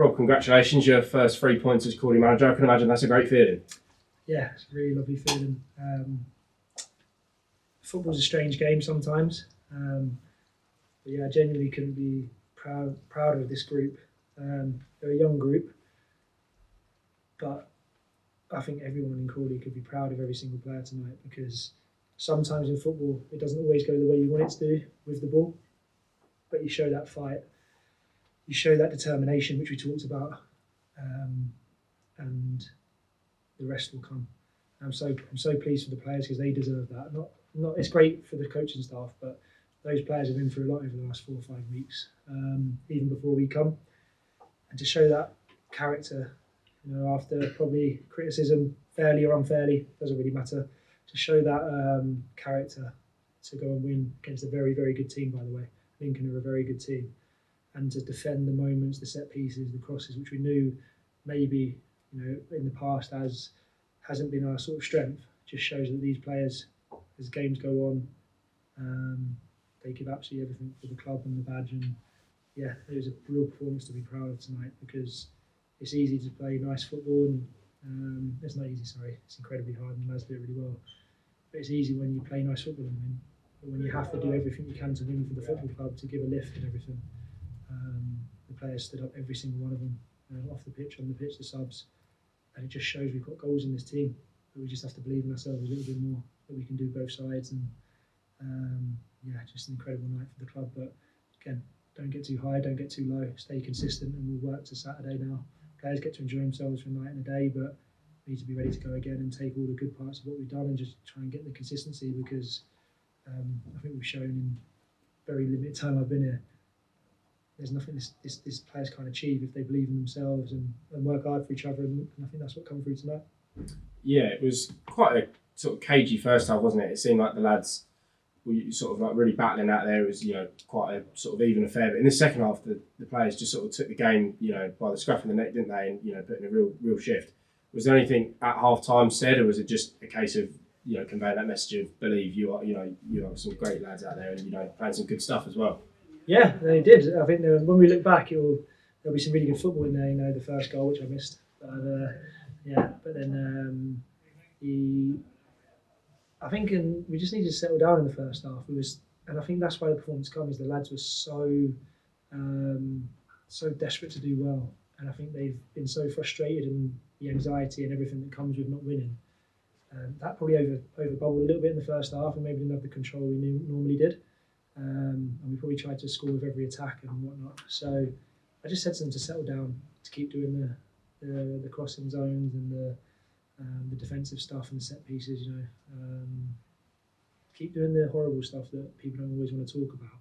Rob, congratulations, your first 3 points as Crawley manager. I can imagine that's a great feeling. Yeah, it's a really lovely feeling. Football's a strange game sometimes, but yeah, I genuinely couldn't be prouder of this group. They're a young group, but I think everyone in Crawley could be proud of every single player tonight, because sometimes in football it doesn't always go the way you want it to do with the ball, but you show that fight, you show that determination, which we talked about, and the rest will come. I'm so pleased for the players, because they deserve that. Not it's great for the coaching staff, but those players have been through a lot over the last 4 or 5 weeks, even before we come, and to show that character, after probably criticism, fairly or unfairly, doesn't really matter, to show that character, to go and win against a very, very good team, by the way. Lincoln are a very good team, and to defend the moments, the set pieces, the crosses, which we knew maybe in the past hasn't been our sort of strength, just shows that these players, as games go on, they give absolutely everything for the club and the badge. And yeah, it was a real performance to be proud of tonight, because it's easy to play nice football, and it's not easy, sorry, it's incredibly hard, and the lads do it really well. But it's easy when you play nice football and win. But when you have to do everything you can to win for the football club, to give a lift and everything, the players stood up, every single one of them, off the pitch, on the pitch, the subs, and it just shows we've got goals in this team. But we just have to believe in ourselves a little bit more, that we can do both sides. And yeah, just an incredible night for the club. But again, don't get too high, don't get too low, stay consistent, and we'll work to Saturday now. Players get to enjoy themselves for a night and a day, but we need to be ready to go again and take all the good parts of what we've done and just try and get the consistency, because I think we've shown in very limited time I've been here, there's nothing this players can't achieve if they believe in themselves and work hard for each other, and I think that's what come through tonight. Yeah, it was quite a sort of cagey first half, wasn't it? It seemed like the lads were sort of like really battling out there. It was, quite a sort of even affair. But in the second half, the players just sort of took the game, by the scruff of the neck, didn't they? And, put in a real shift. Was there anything at half time said, or was it just a case of, conveying that message of believe you are some great lads out there, and, playing some good stuff as well? Yeah, they did. I think when we look back, there'll be some really good football in there. The first goal, which I missed. But then I think we just needed to settle down in the first half. And I think that's why the performance comes. The lads were so desperate to do well, and I think they've been so frustrated, and the anxiety and everything that comes with not winning. That probably over-bubbled a little bit in the first half, and maybe didn't have the control we normally did. And we probably tried to score with every attack and whatnot. So I just said to them to settle down, to keep doing the crossing zones and the defensive stuff and the set pieces. Keep doing the horrible stuff that people don't always want to talk about,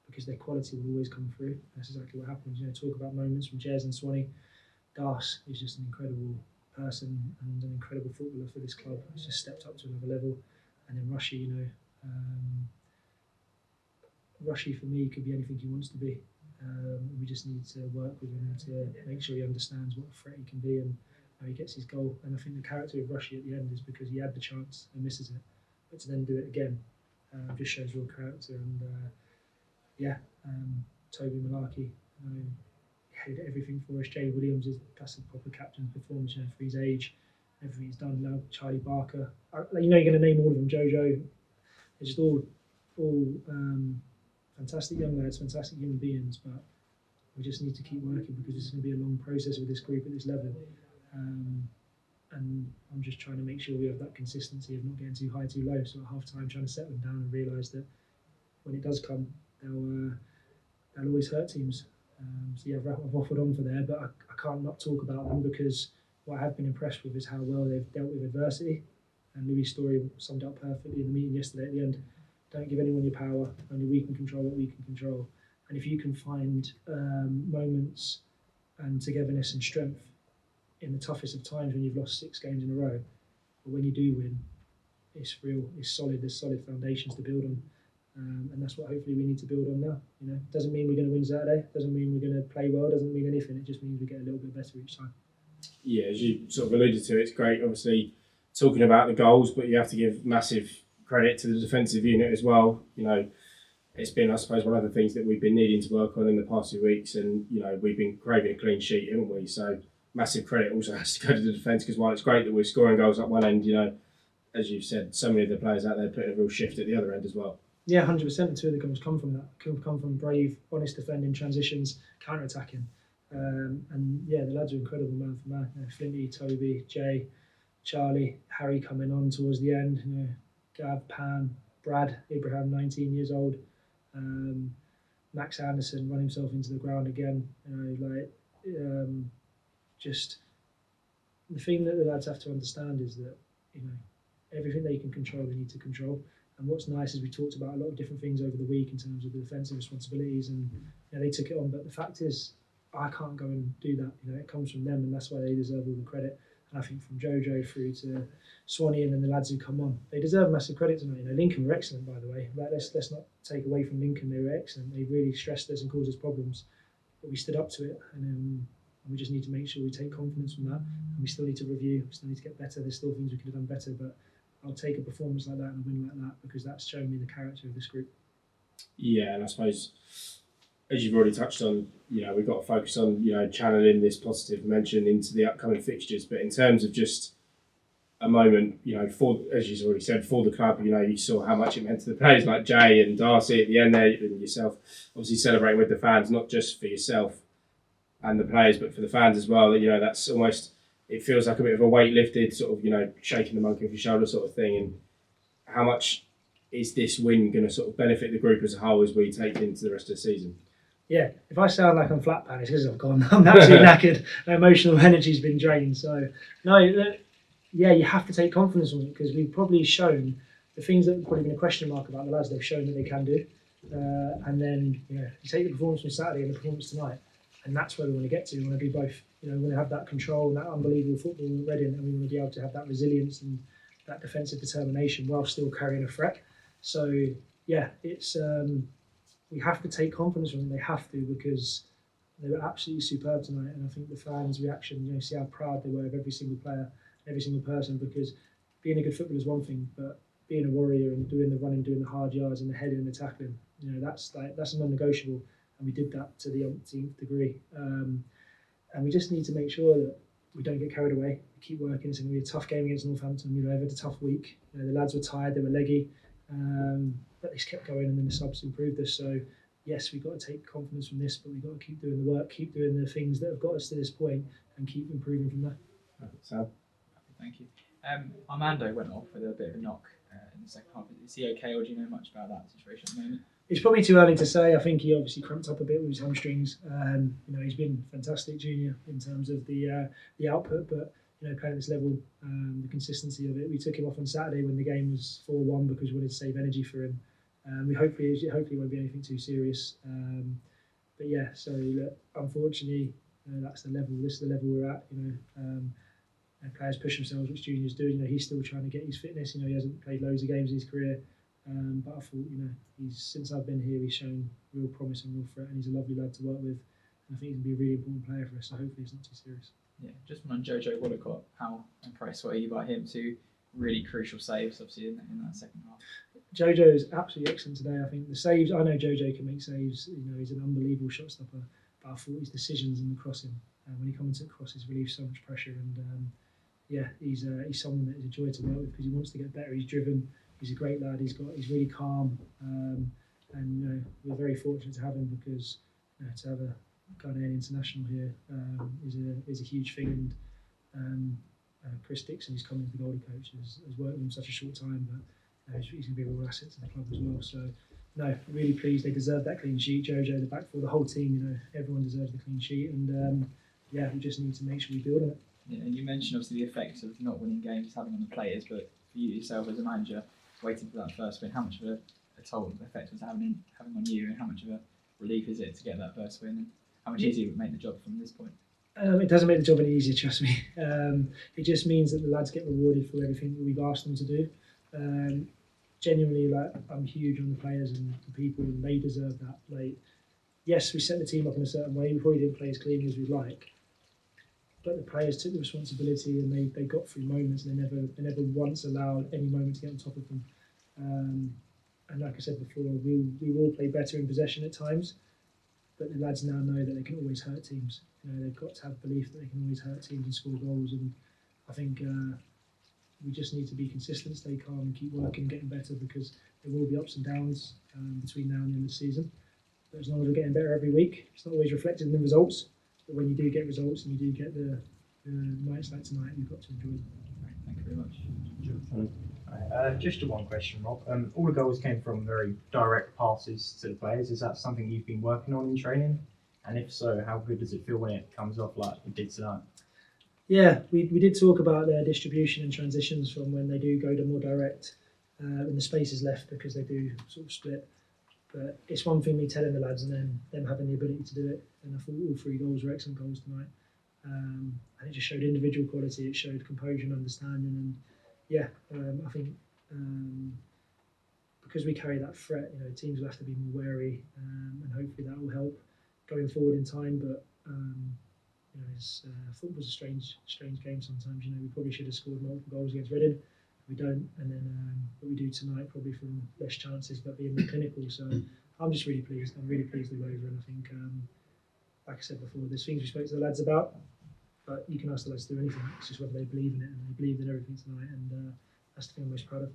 because their quality will always come through. That's exactly what happens. Talk about moments from Jez and Swanee. Das is just an incredible person and an incredible footballer for this club. He's just stepped up to another level. And then Rushy, Rushy for me could be anything he wants to be. We just need to work with him to make sure he understands what a threat he can be and how he gets his goal. And I think the character of Rushy at the end is because he had the chance and misses it, but to then do it again just shows real character. And Toby Malarkey, he did everything for us. Jay Williams that's a proper captain's performance, for his age, everything he's done now. Charlie Barker, you're going to name all of them. Jojo, they're just all fantastic young lads, fantastic human beings, but we just need to keep working, because it's going to be a long process with this group at this level. And I'm just trying to make sure we have that consistency of not getting too high, too low. So at half time, trying to settle them down and realise that when it does come, they'll always hurt teams. I've waffled on for there, but I can't not talk about them, because what I have been impressed with is how well they've dealt with adversity. And Louis' story summed up perfectly in the meeting yesterday at the end. Don't give anyone your power, only we can control what we can control. And if you can find moments and togetherness and strength in the toughest of times, when you've lost 6 games in a row, but when you do win, it's real, it's solid, there's solid foundations to build on. And that's what hopefully we need to build on now. Doesn't mean we're going to win Saturday, doesn't mean we're going to play well, doesn't mean anything, it just means we get a little bit better each time. Yeah, as you sort of alluded to, it's great, obviously, talking about the goals, but you have to give massive credit to the defensive unit as well. it's been, I suppose, one of the things that we've been needing to work on in the past few weeks, and we've been craving a clean sheet, haven't we? So massive credit also has to go to the defence, because while it's great that we're scoring goals at one end, as you've said, so many of the players out there putting a real shift at the other end as well. Yeah, 100%. The two of the goals come from that. Come from brave, honest defending, transitions, counter-attacking. And yeah, the lads are incredible, man for man. Flinty, Toby, Jay, Charlie, Harry coming on towards the end. Gav, Pan, Brad, Abraham, 19 years old. Max Anderson run himself into the ground again. Just the thing that the lads have to understand is that everything they can control, they need to control. And what's nice is we talked about a lot of different things over the week in terms of the defensive responsibilities, and they took it on. But the fact is, I can't go and do that. It comes from them, and that's why they deserve all the credit. And I think from Jojo through to Swanee and then the lads who come on, they deserve massive credit tonight. Lincoln were excellent, by the way. Let's not take away from Lincoln. They were excellent. They really stressed us and caused us problems, but we stood up to it, and we just need to make sure we take confidence from that. And we still need to review. We still need to get better. There's still things we could have done better, but I'll take a performance like that and a win like that, because that's shown me the character of this group. Yeah, and I suppose, as you've already touched on, we've got to focus on, channeling this positive momentum into the upcoming fixtures. But in terms of just a moment, for, as you've already said, for the club, you saw how much it meant to the players like Jay and Darcy at the end there, and yourself, obviously celebrating with the fans, not just for yourself and the players, but for the fans as well. That's almost, it feels like a bit of a weight lifted, sort of, shaking the monkey off your shoulder sort of thing. And how much is this win going to sort of benefit the group as a whole as we take into the rest of the season? Yeah, if I sound like I'm flat pan, it's because I've gone. I'm absolutely knackered. My emotional energy's been drained. So, no, you have to take confidence from it, because we've probably shown the things that have probably been a question mark about the lads, they've shown that they can do. And then, you take the performance from Saturday and the performance tonight, and that's where we want to get to. We want to do both. We want to have that control and that unbelievable football in Reading, and we want to be able to have that resilience and that defensive determination while still carrying a threat. So, yeah, it's we have to take confidence from them. They have to, because they were absolutely superb tonight. And I think the fans' reaction, see how proud they were of every single player, every single person, because being a good footballer is one thing, but being a warrior and doing the running, doing the hard yards and the heading and the tackling, that's a non-negotiable. And we did that to the umpteenth degree. And we just need to make sure that we don't get carried away. We keep working. It's going to be a tough game against Northampton. They've had a tough week. The lads were tired. They were leggy. But they just kept going, and then the subs improved us. So, yes, we've got to take confidence from this, but we've got to keep doing the work, keep doing the things that have got us to this point, and keep improving from there. Sam? Thank you. Armando went off with a bit of a knock in the second half. Is he okay, or do you know much about that situation at the moment? It's probably too early to say. I think he obviously cramped up a bit with his hamstrings. He's been fantastic junior in terms of the output, but playing at this level, the consistency of it. We took him off on Saturday when the game was 4-1 because we wanted to save energy for him. We hopefully won't be anything too serious. But yeah, so look, unfortunately, that's the level. This is the level we're at. Players push themselves, which juniors do. He's still trying to get his fitness. He hasn't played loads of games in his career. But I thought, since I've been here, he's shown real promise and real threat, and he's a lovely lad to work with. And I think he's going to be a really important player for us. So hopefully, it's not too serious. Yeah, just on Jojo Wollacott, how impressed were you by him? Two really crucial saves, obviously, in that second half. Jojo is absolutely excellent today. I think the saves, I know Jojo can make saves. He's an unbelievable shot stopper. But I thought his decisions in the crossing, when he comes into crosses, relieved so much pressure. And he's someone that is a joy to work with, because he wants to get better. He's driven. He's a great lad. He's really calm. And we're very fortunate to have him, because to have a Ghanaian international here is a huge thing. And Chris Dixon, who's coming as the goalie coach, has worked with him such a short time, but he's going to be a real asset to the club as well. So, really pleased. They deserve that clean sheet. Jojo, the back four, the whole team. Everyone deserves the clean sheet, and we just need to make sure we build on it. Yeah, and you mentioned obviously the effects of not winning games having on the players, but for you yourself as a manager, waiting for that first win, how much of a toll effect was having on you, and how much of a relief is it to get that first win, and how much easier it would make the job from this point? It doesn't make the job any easier, trust me. It just means that the lads get rewarded for everything that we've asked them to do. Genuinely, I'm huge on the players and the people, and they deserve that. Yes, we set the team up in a certain way. We probably didn't play as cleanly as we'd like, but the players took the responsibility, and they got through moments, and they never once allowed any moment to get on top of them. And like I said before, we will play better in possession at times, but the lads now know that they can always hurt teams. They've got to have belief that they can always hurt teams and score goals. And I think we just need to be consistent, stay calm, and keep working, getting better, because there will be ups and downs between now and the end of the season. But as long as we're getting better every week, it's not always reflected in the results. But when you do get results and you do get the nights like tonight, you've got to enjoy them. Thank you very much. Just one question, Rob. All the goals came from very direct passes to the players. Is that something you've been working on in training? And if so, how good does it feel when it comes off like it did tonight? Yeah, we did talk about their distribution and transitions from when they do go to more direct when the space is left, because they do sort of split. But it's one thing me telling the lads and then them having the ability to do it. And I thought all 3 goals were excellent goals tonight. And it just showed individual quality, it showed composure and understanding. And yeah, I think because we carry that threat, teams will have to be more wary, and hopefully that will help going forward in time. But football's a strange game sometimes. We probably should have scored multiple goals against Reading. We don't, and then what we do tonight probably from less chances but being more clinical. So I'm just really pleased. I'm really pleased with over, and I think, like I said before, there's things we spoke to the lads about, but you can ask the lads to do anything. It's just whether they believe in it, and they believed in everything tonight, and that's the thing I'm most proud of.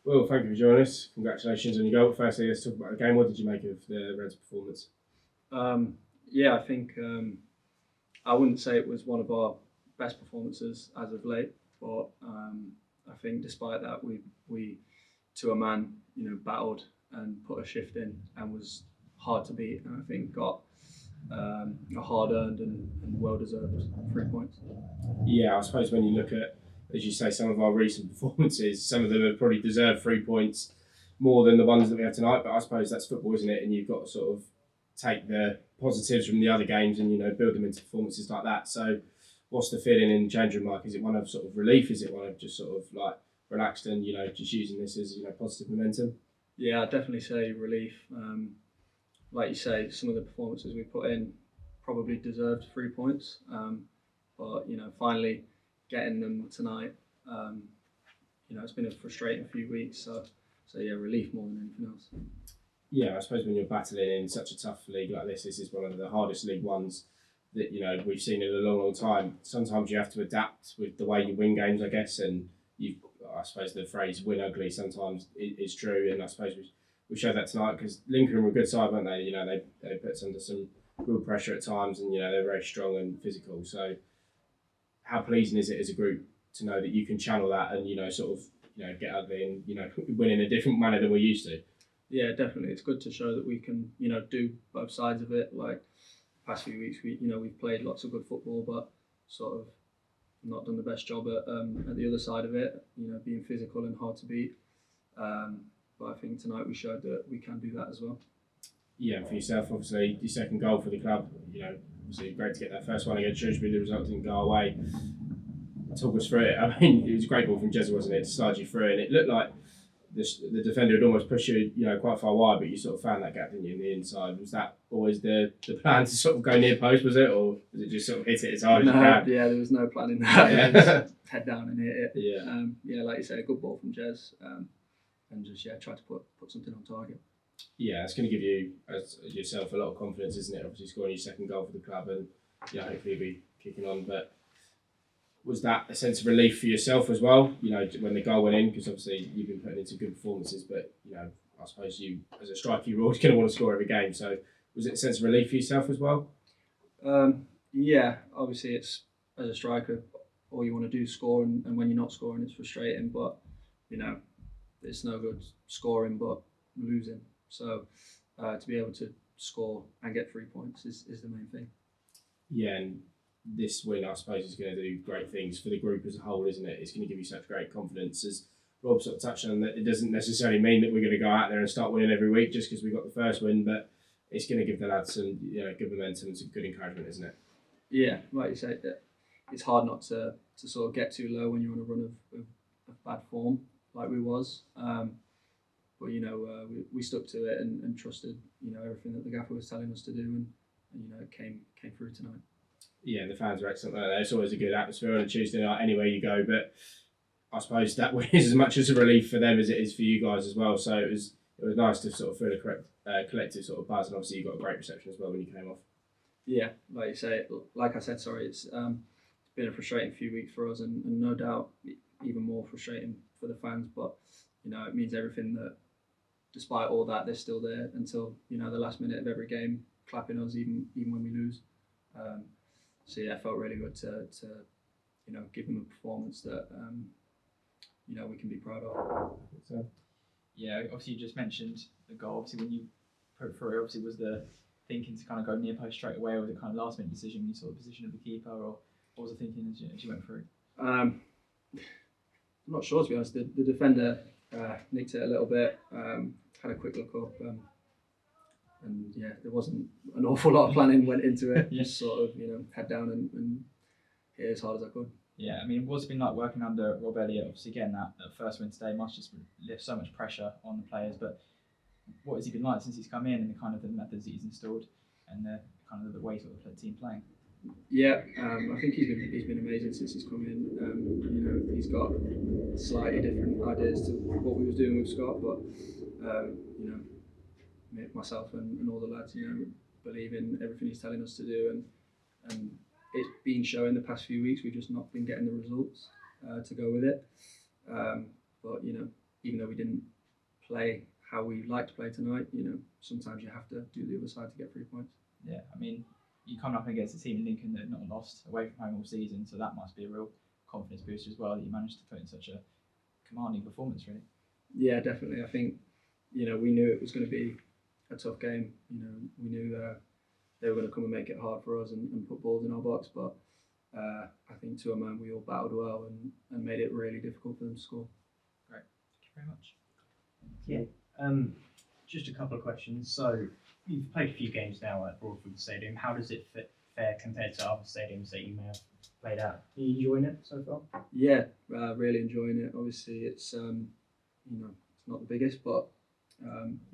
Well, thank you for joining us. Congratulations on your goal. Firstly, let's talk about the game. What did you make of the Reds' performance? Yeah, I think I wouldn't say it was one of our best performances as of late, but I think despite that, we to a man, battled and put a shift in and was hard to beat, and I think got a hard-earned and well-deserved 3 points. Yeah, I suppose when you look at, as you say, some of our recent performances, some of them have probably deserved 3 points more than the ones that we have tonight, but I suppose that's football, isn't it? And you've got to sort of take the positives from the other games and, build them into performances like that. So what's the feeling in the change room like? Is it one of sort of relief? Is it one of just sort of like relaxed and, just using this as, positive momentum? Yeah, I'd definitely say relief. Like you say, some of the performances we put in probably deserved 3 points, but finally getting them tonight, it's been a frustrating few weeks. So yeah, relief more than anything else. Yeah, I suppose when you're battling in such a tough league like this is one of the hardest League Ones that we've seen in a long time. Sometimes you have to adapt with the way you win games, I guess, and I suppose the phrase "win ugly" sometimes is true, and I suppose we showed that tonight because Lincoln were a good side, weren't they? They put us under some real pressure at times, and they're very strong and physical. So, how pleasing is it as a group to know that you can channel that and get ugly and win in a different manner than we're used to? Yeah, definitely. It's good to show that we can do both sides of it. Like the past few weeks, we've played lots of good football, but sort of not done the best job at the other side of it. Being physical and hard to beat. But I think tonight we showed that we can do that as well. Yeah, and for yourself, obviously, your second goal for the club. Obviously great to get that first one against Shrewsbury. The result didn't go away. Talk us through it. I mean, it was a great ball from Jezza, wasn't it, to slide you through, and it looked like the defender had almost pushed you, quite far wide, but you sort of found that gap, didn't you, in the inside? Was that always the plan to sort of go near post, was it, or was it just sort of hit it as hard as you can? Yeah, there was no plan in that. Yeah, just head down and hit it. Yeah. Like you say, a good ball from Jez, and just try to put something on target. Yeah, it's going to give you as yourself a lot of confidence, isn't it? Obviously scoring your second goal for the club, and hopefully you'll be kicking on. But was that a sense of relief for yourself as well? When the goal went in, because obviously you've been putting into good performances, but I suppose you, as a striker, you're always going to want to score every game. So was it a sense of relief for yourself as well? Yeah, obviously it's, as a striker, all you want to do is score, and when you're not scoring, it's frustrating. But it's no good scoring but losing. So to be able to score and get 3 points is the main thing. Yeah, and this win, I suppose, is going to do great things for the group as a whole, isn't it? It's going to give you such great confidence. As Rob sort of touched on, that it doesn't necessarily mean that we're going to go out there and start winning every week just because we got the first win, but it's going to give the lads some good momentum and some good encouragement, isn't it? Yeah, like you said, it's hard not to sort of get too low when you're on a run of bad form like we was. But we stuck to it and trusted everything that the gaffer was telling us to do, and it came through tonight. Yeah, the fans are excellent. It's always a good atmosphere on a Tuesday night anywhere you go. But I suppose that was as much as a relief for them as it is for you guys as well. So it was nice to sort of feel a correct collective sort of buzz, and obviously you got a great reception as well when you came off. Yeah, like you say, like I said, sorry, it's been a frustrating few weeks for us, and no doubt even more frustrating for the fans. But it means everything that, despite all that, they're still there until the last minute of every game, clapping us even when we lose. So yeah, it felt really good to give them a performance that we can be proud of. So, Yeah, obviously you just mentioned the goal. Obviously when you put it through, obviously was the thinking to kind of go near post straight away, or was it kind of last minute decision when you saw the position of the keeper, or what was the thinking as you went through? I'm not sure, to be honest. The defender nicked it a little bit, had a quick look up, and yeah, there wasn't an awful lot of planning went into it. Yeah. Just sort of head down and hit as hard as I could. Yeah, I mean, what's it been like working under Rob Elliot? Obviously, getting that first win today must just lift so much pressure on the players. But what has he been like since he's come in, and the kind of the methods that he's installed, and the kind of the way sort of the team playing? Yeah, I think he's been amazing since he's come in. He's got slightly different ideas to what we was doing with Scott, but myself and all the lads, believe in everything he's telling us to do, and it's been showing the past few weeks. We've just not been getting the results to go with it. But even though we didn't play how we like to play tonight, sometimes you have to do the other side to get 3 points. Yeah, I mean, you come up against a team in Lincoln that have not lost away from home all season, so that must be a real confidence booster as well, that you managed to put in such a commanding performance, really. Yeah, definitely. I think we knew it was going to be a tough game. We knew they were going to come and make it hard for us and put balls in our box, but I think to a man we all battled well and made it really difficult for them to score. Great, thank you very much. Yeah. Just a couple of questions. So you've played a few games now at Broadwood Stadium. How does it fare compared to other stadiums that you may have played at? Are you enjoying it so far? Yeah, really enjoying it. Obviously, it's it's not the biggest, but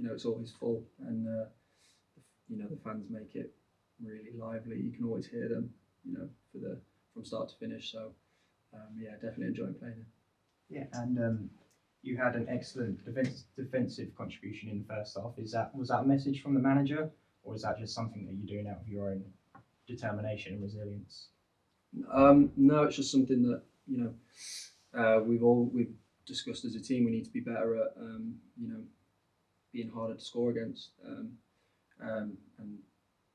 it's always full, and the fans make it really lively. You can always hear them, from start to finish. So yeah, definitely enjoying playing it. Yeah, and you had an excellent defensive contribution in the first half. Was that a message from the manager, or is that just something that you're doing out of your own determination and resilience? No, it's just something that we've discussed as a team. We need to be better at being harder to score against, and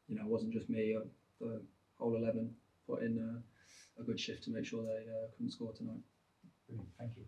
it wasn't just me. The whole 11 put in a good shift to make sure they couldn't score tonight. Brilliant, thank you.